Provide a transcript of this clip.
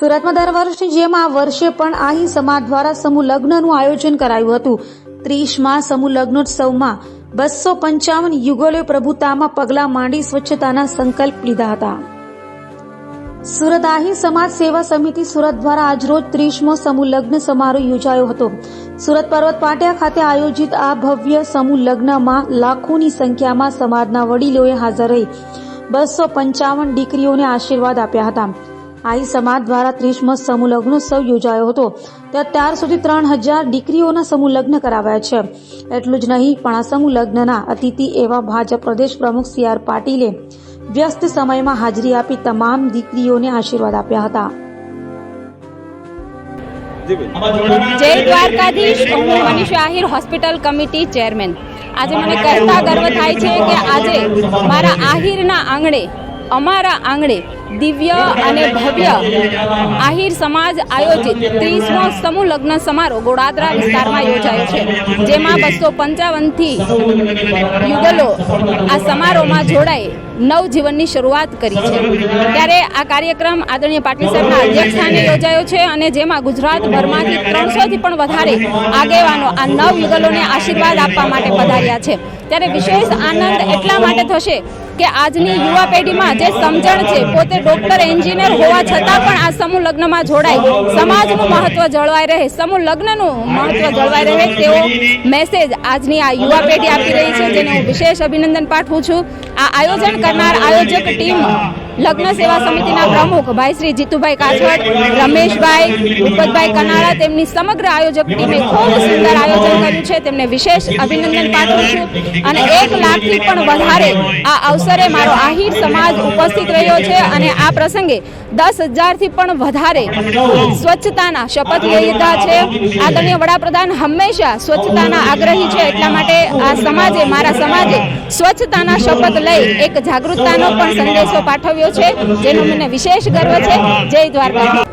સુરતમાં દર વર્ષની જેમ આ વર્ષે પણ આહી સમાજ દ્વારા સમૂહ લગ્નનું આયોજન કરાયું હતું। 30મા સમૂહ લગ્નોત્સવમાં 255 યુગલોએ પ્રભુતામાં પગલાં માંડી સ્વચ્છતાના સંકલ્પ લીધા હતા। સુરત આહી સમાજ સેવા સમિતિ સુરત દ્વારા આજરોજ 30મો સમૂહ લગ્ન સમારોહ યોજાયો હતો। સુરત પર્વત પાટિયા ખાતે આયોજિત આ ભવ્ય સમૂહ લગ્નમાં લાખોની સંખ્યામાં સમાજના વડીલોએ હાજર રહી 255 દીકરીઓને આશીર્વાદ આપ્યા હતા। આહી સમાજ દ્વારા 30મો સમૂહ લગ્નોત્સવ યોજાયો હતો। અત્યાર સુધી 3000 દીકરીઓના સમૂહ લગ્ન કરાવ્યા છે। એટલું જ નહીં પણ આ સમૂહ લગ્નના અતિથિ એવા ભાજપ પ્રદેશ પ્રમુખ CR પાટીલે વ્યસ્ત સમયમાં હાજરી આપી તમામ દીકરીઓને આશીર્વાદ આપ્યા હતા। જય દ્વારકાધીશ। હું Manisha Ahir, hospital committee chairman. આજે મને કહેતા ગર્વ થાય છે કે આજે મારા આહિરના આંગણે, અમારા આંગણે દિવ્ય અને ભવ્ય આહિર સમાજ આયોજિત 30મો સમૂહ લગ્ન સમારોહ ગોડાદરા વિસ્તારમાં યોજાયો છે, જેમાં 255થી યુગલો આ સમારોહમાં જોડાઈ નવજીવનની શરૂઆત કરી છે। ત્યારે આ કાર્યક્રમ આદરણીય પાટીલ સાહેબના અધ્યક્ષસ્થાને યોજાયો છે અને જેમાં ગુજરાતભરમાંથી 300થી પણ વધારે આગેવાનો આ નવ યુગલોને આશીર્વાદ આપવા માટે પધાર્યા છે। ત્યારે વિશેષ આનંદ એટલા માટે થશે કે આજની યુવા પેઢીમાં જે સમજણ છે, પોતે ડોક્ટર, એન્જિનિયર હોવા છતાં પણ આ સમૂહ લગ્નમાં જોડાય, સમાજનું મહત્વ જળવાઈ રહે, સમૂહ લગ્નનું મહત્વ જળવાઈ રહે તેવો મેસેજ આજની આ યુવા પેઢી આપી રહી છે, જેને હું વિશેષ અભિનંદન પાઠવું છું। આ આયોજન કરનાર આયોજક ટીમ લગ્ન સેવા સમિતિના પ્રમુખ ભાઈ શ્રી જીતુભાઈ કાછડ, રમેશભાઈ, ભૂપતભાઈ કનાળા, તેમની સમગ્ર આયોજક ટીમે ખૂબ સુંદર આયોજન કર્યું છે, તેમને વિશેષ અભિનંદન પાઠવું છું। અને 1 લાખથી પણ વધારે આ અવસરે મારો આહિર સમાજ ઉપસ્થિત રહ્યો છે અને આ પ્રસંગે 10,000થી પણ વધારે સ્વચ્છતાના શપથ લીધા છે। આદરણીય વડાપ્રધાન હંમેશા સ્વચ્છતાના આગ્રહી છે, એટલા માટે આ સમાજે, મારા સમાજે સ્વચ્છતાના શપથ લઈ એક જાગૃતતાનો પણ સંદેશો પાઠવ્યો છે, જેનો મને વિશેષ ગર્વ છે। જય દ્વારકા।